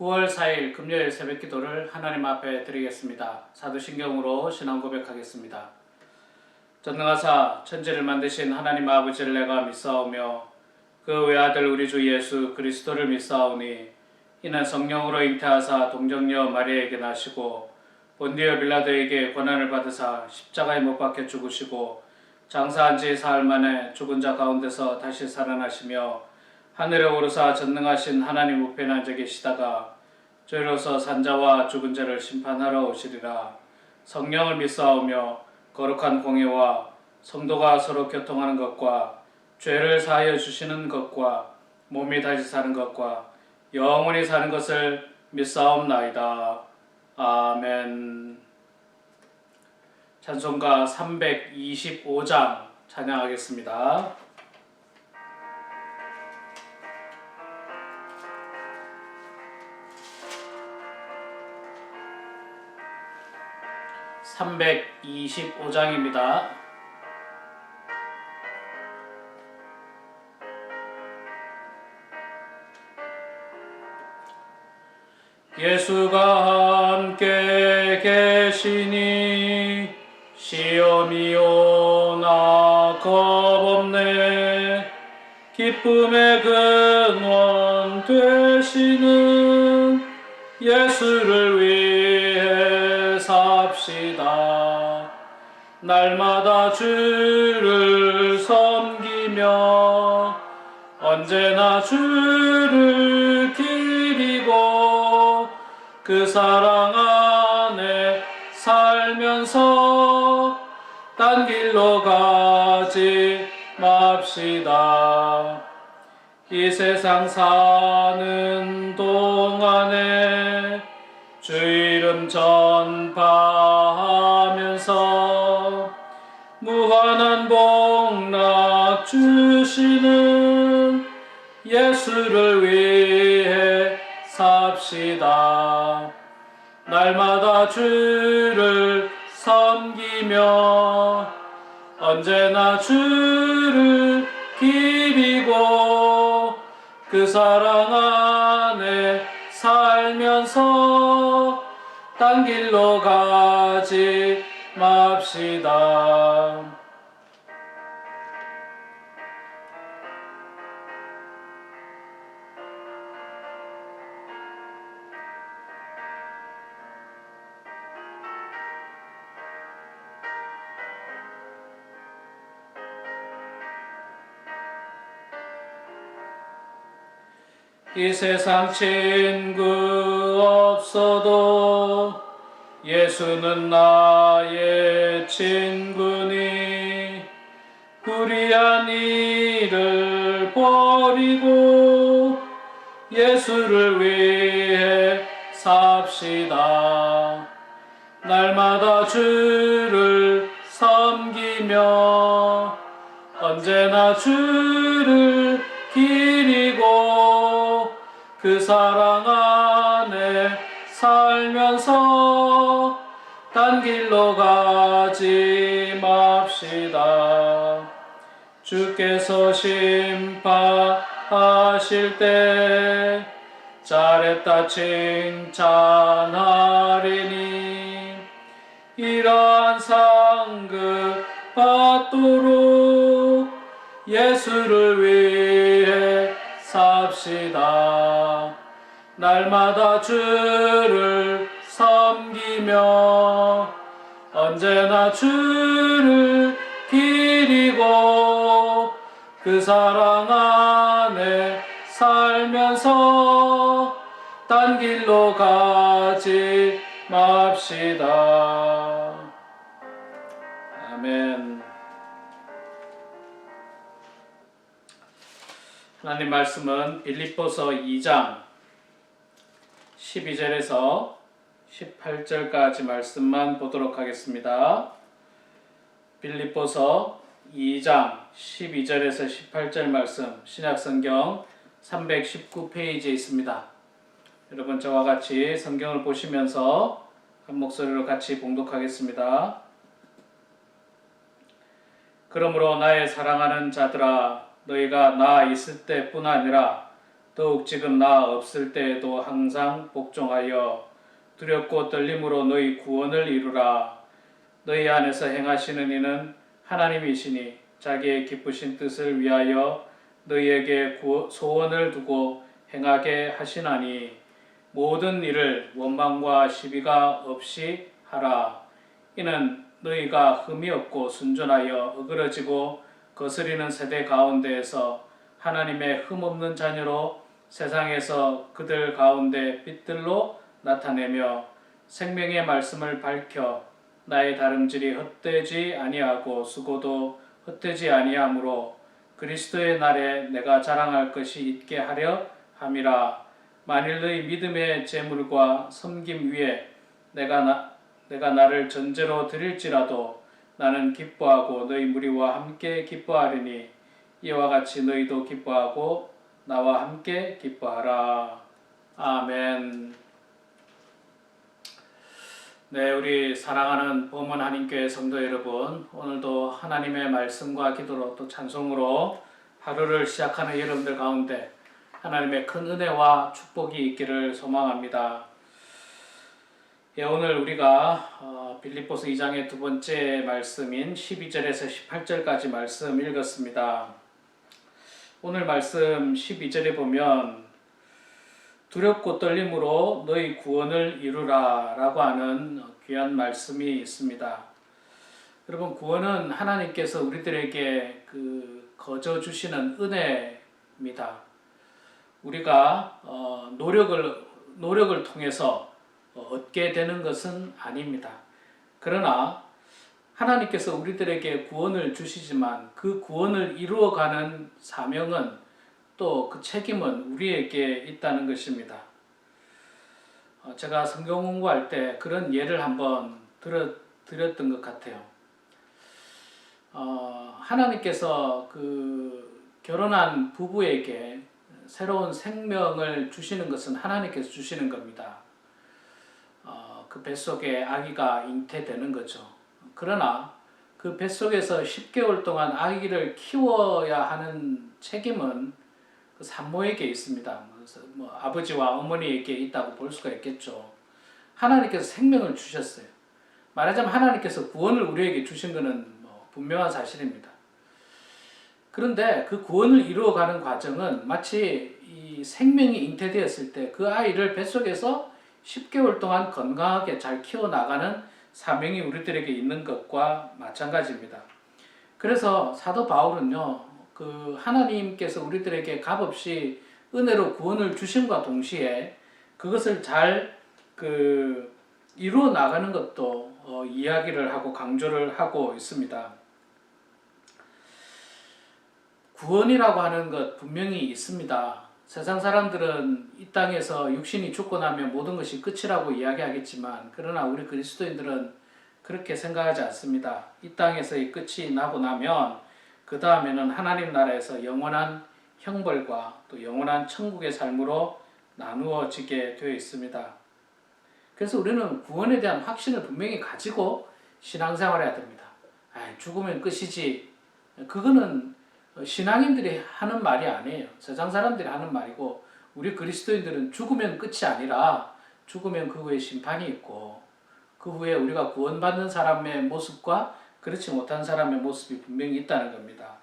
9월 4일 금요일 새벽 기도를 하나님 앞에 드리겠습니다. 사도신경으로 신앙 고백하겠습니다. 전능하사 천지를 만드신 하나님 아버지를 내가 믿사오며 그 외아들 우리 주 예수 그리스도를 믿사오니 이는 성령으로 잉태하사 동정녀 마리아에게 나시고 본디오 빌라도에게 고난을 받으사 십자가에 못 박혀 죽으시고 장사한 지 사흘 만에 죽은 자 가운데서 다시 살아나시며 하늘에 오르사 전능하신 하나님 우편에 앉아 계시다가 저희로서 산자와 죽은 자를 심판하러 오시리라. 성령을 믿사오며 거룩한 공예와 성도가 서로 교통하는 것과 죄를 사하여 주시는 것과 몸이 다시 사는 것과 영원히 사는 것을 믿사옵나이다. 아멘. 찬송가 325장 찬양하겠습니다. 325장입니다. 예수가 함께 계시니 시험이 오나 겁없네. 기쁨의 근원 되시는 예수를 위해 삽시다. 날마다 주를 섬기며 언제나 주를 기리고 그 사랑 안에 살면서 딴 길로 가지 맙시다. 이 세상 사는 동안에 주 이름 전파하면서 무한한 복락 주시는 예수를 위해 삽시다. 날마다 주를 섬기며 언제나 주를 기리고 그 사랑 안에 살면서 딴 길로 가지 맙시다. 이 세상 친구 없어도 예수는 나의 친구니 불의한 일을 버리고 예수를 위해 삽시다. 날마다 주를 섬기며 언제나 주를 기리고 그 사랑 안에 살면서 딴 길로 가지 맙시다. 주께서 심판하실 때 잘했다 칭찬하리니 이러한 상급 받도록 예수를 위해 삽시다. 날마다 주를 섬기며 언제나 주를 기리고 그 사랑 안에 살면서 딴 길로 가지 맙시다. 아멘. 하나님 말씀은 빌립보서 2장 12절에서 18절까지 말씀만 보도록 하겠습니다. 빌립보서 2장 12절에서 18절 말씀 신약성경 319페이지에 있습니다. 여러분 저와 같이 성경을 보시면서 한 목소리로 같이 봉독하겠습니다. 그러므로 나의 사랑하는 자들아 너희가 나 있을 때뿐 아니라 더욱 지금 나 없을 때에도 항상 복종하여 두렵고 떨림으로 너희 구원을 이루라. 너희 안에서 행하시는 이는 하나님이시니 자기의 기쁘신 뜻을 위하여 너희에게 소원을 두고 행하게 하시나니 모든 일을 원망과 시비가 없이 하라. 이는 너희가 흠이 없고 순전하여 어그러지고 거스리는 세대 가운데에서 하나님의 흠없는 자녀로 세상에서 그들 가운데 빛들로 나타내며 생명의 말씀을 밝혀 나의 다름질이 헛되지 아니하고 수고도 헛되지 아니하므로 그리스도의 날에 내가 자랑할 것이 있게 하려 함이라. 만일 너희 믿음의 재물과 섬김 위에 내가 나를 전제로 드릴지라도 나는 기뻐하고 너희 무리와 함께 기뻐하리니 이와 같이 너희도 기뻐하고 나와 함께 기뻐하라. 아멘. 네, 우리 사랑하는 범원 한인교회 성도 여러분, 오늘도 하나님의 말씀과 기도로 또 찬송으로 하루를 시작하는 여러분들 가운데 하나님의 큰 은혜와 축복이 있기를 소망합니다. 예, 오늘 우리가 빌립보서 2장의 두 번째 말씀인 12절에서 18절까지 말씀 읽었습니다. 오늘 말씀 12절에 보면 두렵고 떨림으로 너희 구원을 이루라 라고 하는 귀한 말씀이 있습니다. 여러분, 구원은 하나님께서 우리들에게 거저 주시는 은혜입니다. 우리가 노력을 통해서 얻게 되는 것은 아닙니다. 그러나 하나님께서 우리들에게 구원을 주시지만 그 구원을 이루어가는 사명은 또 그 책임은 우리에게 있다는 것입니다. 제가 성경 공부할 때 그런 예를 한번 드렸던 것 같아요. 하나님께서 결혼한 부부에게 새로운 생명을 주시는 것은 하나님께서 주시는 겁니다. 그 뱃속에 아기가 잉태되는 거죠. 그러나 그 뱃속에서 10개월 동안 아기를 키워야 하는 책임은 그 산모에게 있습니다. 아버지와 어머니에게 있다고 볼 수가 있겠죠. 하나님께서 생명을 주셨어요. 말하자면 하나님께서 구원을 우리에게 주신 것은 분명한 사실입니다. 그런데 그 구원을 이루어가는 과정은 마치 이 생명이 잉태되었을 때 그 아이를 뱃속에서 10개월 동안 건강하게 잘 키워나가는 사명이 우리들에게 있는 것과 마찬가지입니다. 그래서 사도 바울은요, 하나님께서 우리들에게 값없이 은혜로 구원을 주심과 동시에 그것을 잘 이루어 나가는 것도 이야기를 하고 강조를 하고 있습니다. 구원이라고 하는 것 분명히 있습니다. 세상 사람들은 이 땅에서 육신이 죽고 나면 모든 것이 끝이라고 이야기하겠지만, 그러나 우리 그리스도인들은 그렇게 생각하지 않습니다. 이 땅에서의 끝이 나고 나면 그 다음에는 하나님 나라에서 영원한 형벌과 또 영원한 천국의 삶으로 나누어지게 되어 있습니다. 그래서 우리는 구원에 대한 확신을 분명히 가지고 신앙생활을 해야 됩니다. 죽으면 끝이지. 그거는 신앙인들이 하는 말이 아니에요. 세상 사람들이 하는 말이고, 우리 그리스도인들은 죽으면 끝이 아니라 죽으면 그 후에 심판이 있고, 그 후에 우리가 구원받는 사람의 모습과 그렇지 못한 사람의 모습이 분명히 있다는 겁니다.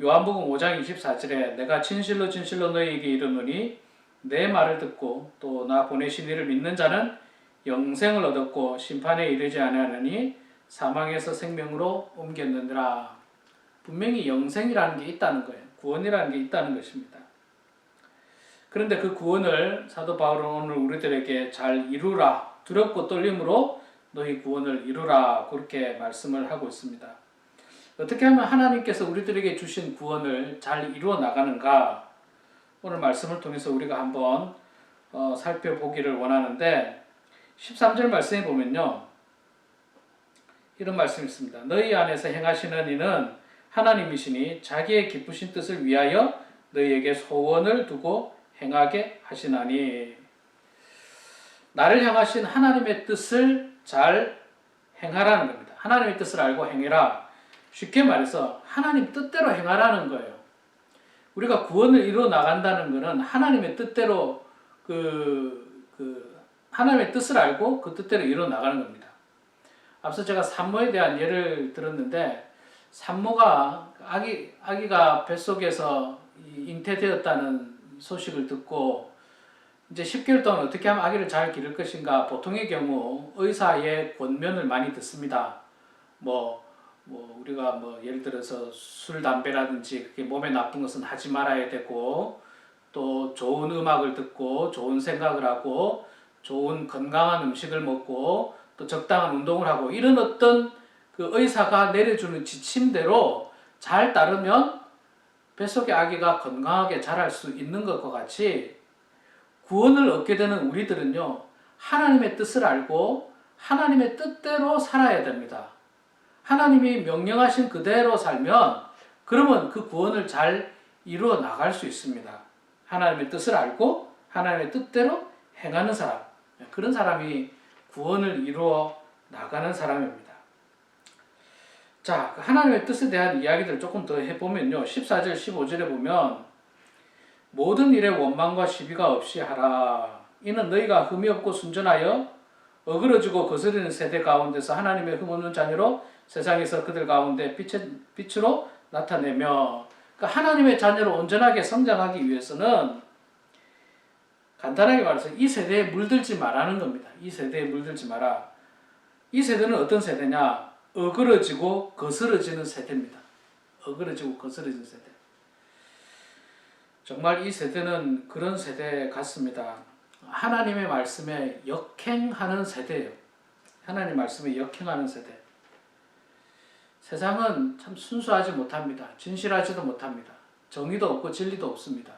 요한복음 5장 24절에 내가 진실로 너희에게 이르노니 내 말을 듣고 또 나 보내신 이를 믿는 자는 영생을 얻었고 심판에 이르지 아니하느니 사망에서 생명으로 옮겼느니라. 분명히 영생이라는 게 있다는 거예요. 구원이라는 게 있다는 것입니다. 그런데 그 구원을 사도 바울은 오늘 우리들에게 잘 이루라, 두렵고 떨림으로 너희 구원을 이루라, 그렇게 말씀을 하고 있습니다. 어떻게 하면 하나님께서 우리들에게 주신 구원을 잘 이루어 나가는가, 오늘 말씀을 통해서 우리가 한번 살펴보기를 원하는데, 13절 말씀에 보면요, 이런 말씀이 있습니다. 너희 안에서 행하시는 이는 하나님이시니 자기의 기쁘신 뜻을 위하여 너희에게 소원을 두고 행하게 하시나니. 나를 향하신 하나님의 뜻을 잘 행하라는 겁니다. 하나님의 뜻을 알고 행해라. 쉽게 말해서 하나님 뜻대로 행하라는 거예요. 우리가 구원을 이루어 나간다는 것은 하나님의 뜻대로 하나님의 뜻을 알고 그 뜻대로 이루어 나가는 겁니다. 앞서 제가 산모에 대한 예를 들었는데, 산모가 아기가 뱃속에서 잉태되었다는 소식을 듣고 이제 10개월 동안 어떻게 하면 아기를 잘 기를 것인가, 보통의 경우 의사의 권면을 많이 듣습니다. 우리가 예를 들어서 술, 담배라든지 그게 몸에 나쁜 것은 하지 말아야 되고, 또 좋은 음악을 듣고 좋은 생각을 하고 좋은 건강한 음식을 먹고 또 적당한 운동을 하고, 이런 어떤 그 의사가 내려주는 지침대로 잘 따르면 뱃속의 아기가 건강하게 자랄 수 있는 것과 같이, 구원을 얻게 되는 우리들은요, 하나님의 뜻을 알고 하나님의 뜻대로 살아야 됩니다. 하나님이 명령하신 그대로 살면 그러면 그 구원을 잘 이루어 나갈 수 있습니다. 하나님의 뜻을 알고 하나님의 뜻대로 행하는 사람, 그런 사람이 구원을 이루어 나가는 사람입니다. 자, 하나님의 뜻에 대한 이야기를 조금 더 해보면요, 14절 15절에 보면 모든 일에 원망과 시비가 없이 하라. 이는 너희가 흠이 없고 순전하여 어그러지고 거스르는 세대 가운데서 하나님의 흠없는 자녀로 세상에서 그들 가운데 빛으로 나타내며, 그러니까 하나님의 자녀로 온전하게 성장하기 위해서는 간단하게 말해서 이 세대에 물들지 말라는 겁니다. 이 세대에 물들지 마라. 이 세대는 어떤 세대냐? 어그러지고 거스러지는 세대입니다. 어그러지고 거스러지는 세대. 정말 이 세대는 그런 세대 같습니다. 하나님의 말씀에 역행하는 세대예요. 하나님의 말씀에 역행하는 세대. 세상은 참 순수하지 못합니다. 진실하지도 못합니다. 정의도 없고 진리도 없습니다.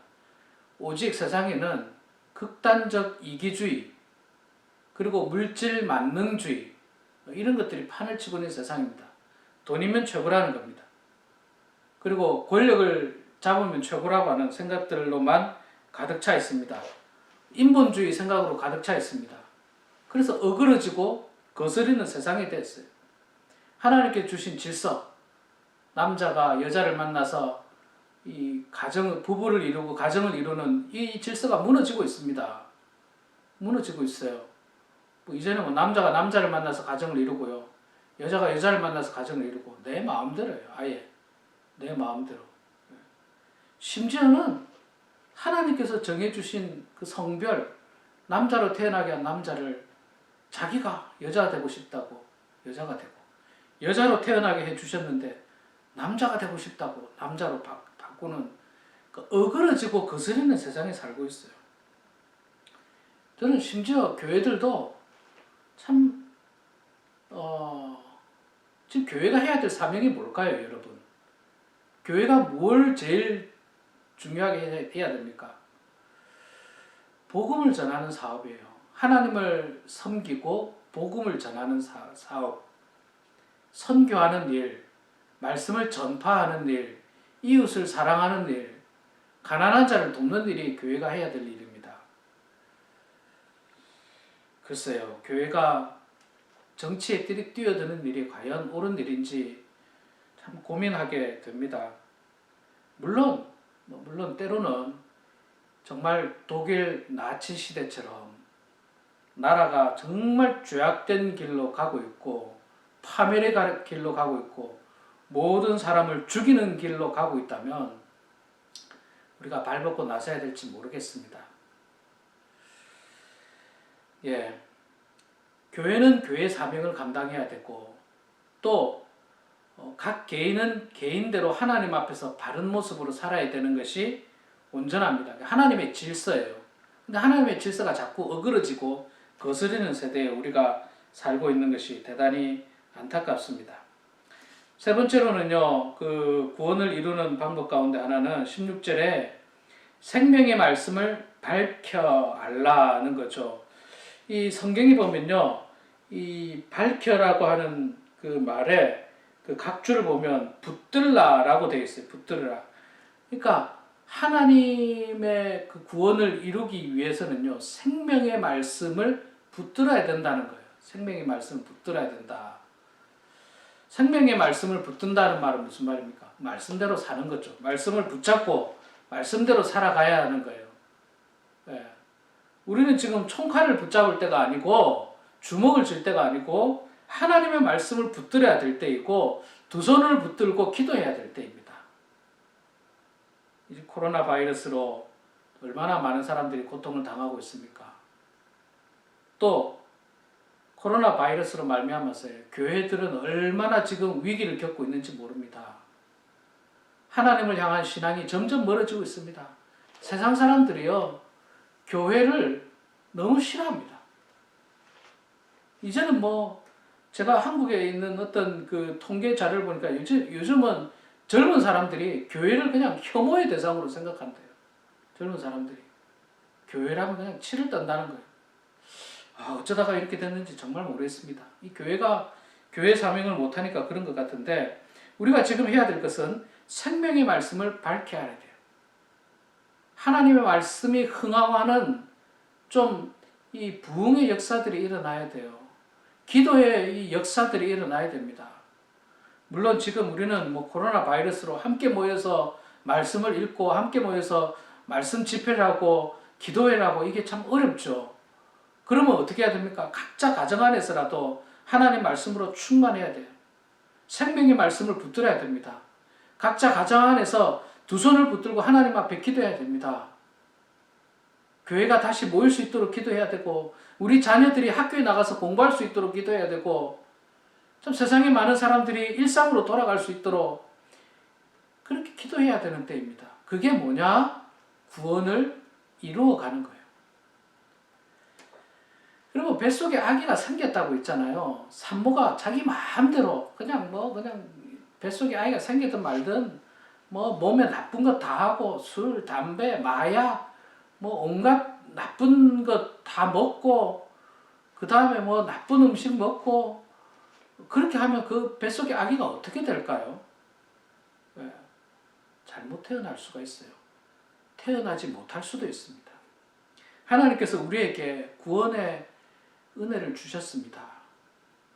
오직 세상에는 극단적 이기주의, 그리고 물질 만능주의, 이런 것들이 판을 치고 있는 세상입니다. 돈이면 최고라는 겁니다. 그리고 권력을 잡으면 최고라고 하는 생각들로만 가득 차 있습니다. 인본주의 생각으로 가득 차 있습니다. 그래서 어그러지고 거스리는 세상이 됐어요. 하나님께 주신 질서, 남자가 여자를 만나서 부부를 이루고 가정을 이루는 이 질서가 무너지고 있습니다. 무너지고 있어요. 이제는 남자가 남자를 만나서 가정을 이루고요, 여자가 여자를 만나서 가정을 이루고, 내 마음대로예요. 아예 내 마음대로. 심지어는 하나님께서 정해주신 그 성별, 남자로 태어나게 한 남자를 자기가 여자가 되고 싶다고 여자가 되고, 여자로 태어나게 해주셨는데 남자가 되고 싶다고 남자로 바꾸는, 어그러지고 거스르는 세상에 살고 있어요. 저는 심지어 교회들도 참 지금 교회가 해야 될 사명이 뭘까요, 여러분? 교회가 뭘 제일 중요하게 해야 됩니까? 복음을 전하는 사업이에요. 하나님을 섬기고 복음을 전하는 사업, 선교하는 일, 말씀을 전파하는 일, 이웃을 사랑하는 일, 가난한 자를 돕는 일이 교회가 해야 될 일입니다. 글쎄요, 교회가 정치에 뛰어드는 일이 과연 옳은 일인지 참 고민하게 됩니다. 물론 때로는 정말 독일 나치 시대처럼 나라가 정말 죄악된 길로 가고 있고, 파멸의 길로 가고 있고, 모든 사람을 죽이는 길로 가고 있다면 우리가 발벗고 나서야 될지 모르겠습니다. 예, 교회는 교회 사명을 감당해야 되고, 또 각 개인은 개인대로 하나님 앞에서 바른 모습으로 살아야 되는 것이 온전합니다. 하나님의 질서예요. 근데 하나님의 질서가 자꾸 어그러지고 거스르는 세대에 우리가 살고 있는 것이 대단히 안타깝습니다. 세 번째로는요, 그 구원을 이루는 방법 가운데 하나는 16절에 생명의 말씀을 밝혀 알라는 거죠. 이 성경이 보면요, 이 밝혀라고 하는 그 말에 그 각주를 보면 붙들라라고 되어 있어요. 붙들라. 그러니까 하나님의 그 구원을 이루기 위해서는요, 생명의 말씀을 붙들어야 된다는 거예요. 생명의 말씀을 붙들어야 된다. 생명의 말씀을 붙든다는 말은 무슨 말입니까? 말씀대로 사는 거죠. 말씀을 붙잡고 말씀대로 살아가야 하는 거예요. 예. 우리는 지금 총칼을 붙잡을 때가 아니고 주먹을 쥘 때가 아니고 하나님의 말씀을 붙들어야 될 때이고 두 손을 붙들고 기도해야 될 때입니다. 이 코로나 바이러스로 얼마나 많은 사람들이 고통을 당하고 있습니까? 또 코로나 바이러스로 말미암아서 교회들은 얼마나 지금 위기를 겪고 있는지 모릅니다. 하나님을 향한 신앙이 점점 멀어지고 있습니다. 세상 사람들이요, 교회를 너무 싫어합니다. 이제는 뭐 제가 한국에 있는 어떤 그 통계 자료를 보니까 요즘은 젊은 사람들이 교회를 그냥 혐오의 대상으로 생각한대요. 젊은 사람들이 교회라면 그냥 치를 떤다는 거예요. 어쩌다가 이렇게 됐는지 정말 모르겠습니다. 이 교회가 교회 사명을 못하니까 그런 것 같은데, 우리가 지금 해야 될 것은 생명의 말씀을 밝혀야 돼요. 하나님의 말씀이 흥황하는 좀 이 부흥의 역사들이 일어나야 돼요. 기도의 이 역사들이 일어나야 됩니다. 물론 지금 우리는 뭐 코로나 바이러스로 함께 모여서 말씀을 읽고 함께 모여서 말씀 집회를 하고 기도회를 하고 이게 참 어렵죠. 그러면 어떻게 해야 됩니까? 각자 가정 안에서라도 하나님 말씀으로 충만해야 돼요. 생명의 말씀을 붙들어야 됩니다. 각자 가정 안에서 두 손을 붙들고 하나님 앞에 기도해야 됩니다. 교회가 다시 모일 수 있도록 기도해야 되고, 우리 자녀들이 학교에 나가서 공부할 수 있도록 기도해야 되고, 좀 세상에 많은 사람들이 일상으로 돌아갈 수 있도록 그렇게 기도해야 되는 때입니다. 그게 뭐냐? 구원을 이루어가는 거예요. 그리고 뱃속에 아기가 생겼다고 있잖아요. 산모가 자기 마음대로 그냥 뱃속에 아이가 생기든 말든 뭐 몸에 나쁜 것 다 하고 술, 담배, 마약 뭐 온갖 나쁜 것 다 먹고 그 다음에 뭐 나쁜 음식 먹고 그렇게 하면 그 뱃속의 아기가 어떻게 될까요? 네. 잘못 태어날 수가 있어요. 태어나지 못할 수도 있습니다. 하나님께서 우리에게 구원의 은혜를 주셨습니다.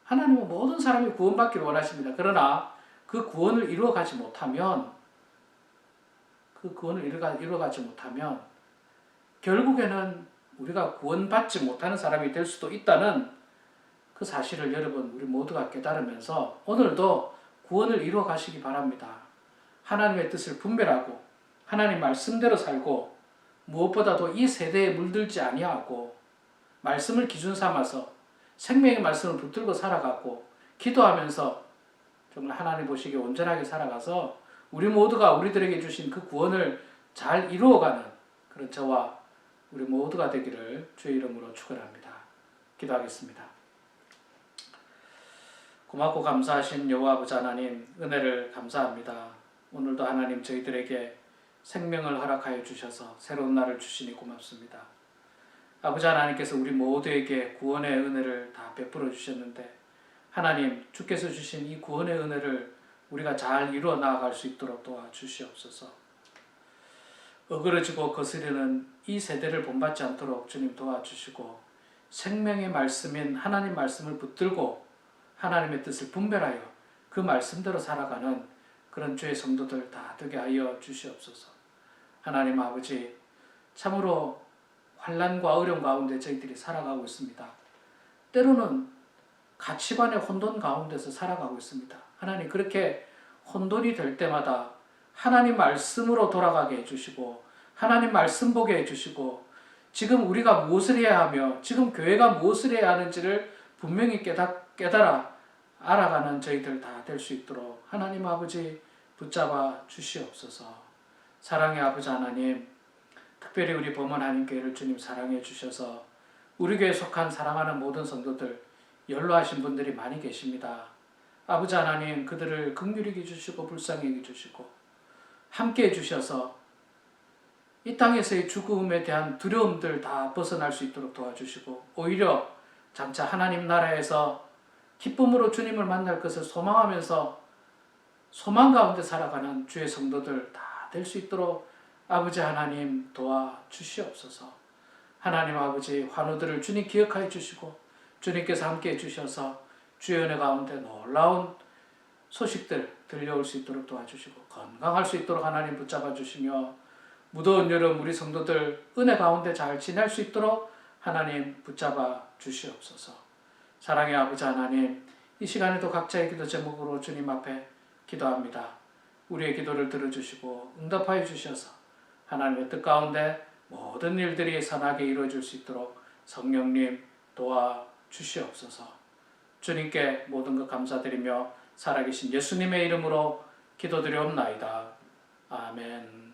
하나님은 모든 사람이 구원받기를 원하십니다. 그러나 그 구원을 이루어가지 못하면 결국에는 우리가 구원받지 못하는 사람이 될 수도 있다는 그 사실을 여러분 우리 모두가 깨달으면서 오늘도 구원을 이루어 가시기 바랍니다. 하나님의 뜻을 분별하고 하나님 말씀대로 살고 무엇보다도 이 세대에 물들지 아니하고 말씀을 기준 삼아서 생명의 말씀을 붙들고 살아가고 기도하면서 정말 하나님 보시기에 온전하게 살아가서 우리 모두가 우리들에게 주신 그 구원을 잘 이루어가는 그런 저와 우리 모두가 되기를 주의 이름으로 축원합니다. 기도하겠습니다. 고맙고 감사하신 여호와 아버지 하나님, 은혜를 감사합니다. 오늘도 하나님 저희들에게 생명을 허락하여 주셔서 새로운 날을 주시니 고맙습니다. 아버지 하나님께서 우리 모두에게 구원의 은혜를 다 베풀어 주셨는데 하나님 주께서 주신 이 구원의 은혜를 우리가 잘 이루어 나아갈 수 있도록 도와주시옵소서. 어그러지고 거스르는 이 세대를 본받지 않도록 주님 도와주시고 생명의 말씀인 하나님 말씀을 붙들고 하나님의 뜻을 분별하여 그 말씀대로 살아가는 그런 주의 성도들 다 되게 하여 주시옵소서. 하나님 아버지, 참으로 환난과 어려움 가운데 저희들이 살아가고 있습니다. 때로는 가치관의 혼돈 가운데서 살아가고 있습니다. 하나님, 그렇게 혼돈이 될 때마다 하나님 말씀으로 돌아가게 해주시고 하나님 말씀 보게 해주시고 지금 우리가 무엇을 해야 하며 지금 교회가 무엇을 해야 하는지를 분명히 깨달아 알아가는 저희들 다 될 수 있도록 하나님 아버지 붙잡아 주시옵소서. 사랑의 아버지 하나님, 특별히 우리 범원한인교회를 주님 사랑해 주셔서 우리 교회에 속한 사랑하는 모든 성도들 연로하신 분들이 많이 계십니다. 아버지 하나님, 그들을 긍휼히 여겨주시고 불쌍히 여겨주시고 함께 해주셔서 이 땅에서의 죽음에 대한 두려움들 다 벗어날 수 있도록 도와주시고 오히려 장차 하나님 나라에서 기쁨으로 주님을 만날 것을 소망하면서 소망 가운데 살아가는 주의 성도들 다 될 수 있도록 아버지 하나님 도와주시옵소서. 하나님 아버지, 환우들을 주님 기억하여 주시고 주님께서 함께 해주셔서 주의 은혜 가운데 놀라운 소식들 들려올 수 있도록 도와주시고 건강할 수 있도록 하나님 붙잡아 주시며 무더운 여름 우리 성도들 은혜 가운데 잘 지낼 수 있도록 하나님 붙잡아 주시옵소서. 사랑의 아버지 하나님, 이 시간에도 각자의 기도 제목으로 주님 앞에 기도합니다. 우리의 기도를 들어주시고 응답하여 주셔서 하나님의 뜻 가운데 모든 일들이 선하게 이루어질 수 있도록 성령님 도와주시옵소서. 주님께 모든 것 감사드리며 살아계신 예수님의 이름으로 기도드리옵나이다. 아멘.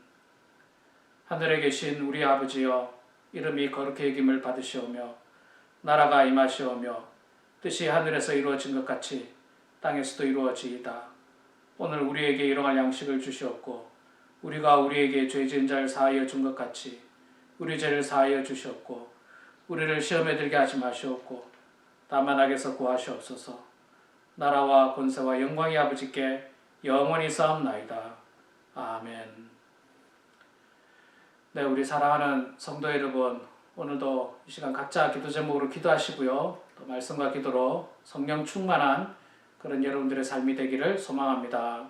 하늘에 계신 우리 아버지여, 이름이 거룩히 여김을 받으시오며 나라가 임하시오며 뜻이 하늘에서 이루어진 것 같이 땅에서도 이루어지이다. 오늘 우리에게 일용할 양식을 주시옵고 우리가 우리에게 죄 지은 자를 사하여 준 것 같이 우리 죄를 사하여 주시옵고 우리를 시험에 들게 하지 마시옵고 다만 악에서 구하시옵소서. 나라와 권세와 영광이 아버지께 영원히 싸움나이다. 아멘. 네, 우리 사랑하는 성도 여러분, 오늘도 이 시간 각자 기도 제목으로 기도하시고요. 또 말씀과 기도로 성령 충만한 그런 여러분들의 삶이 되기를 소망합니다.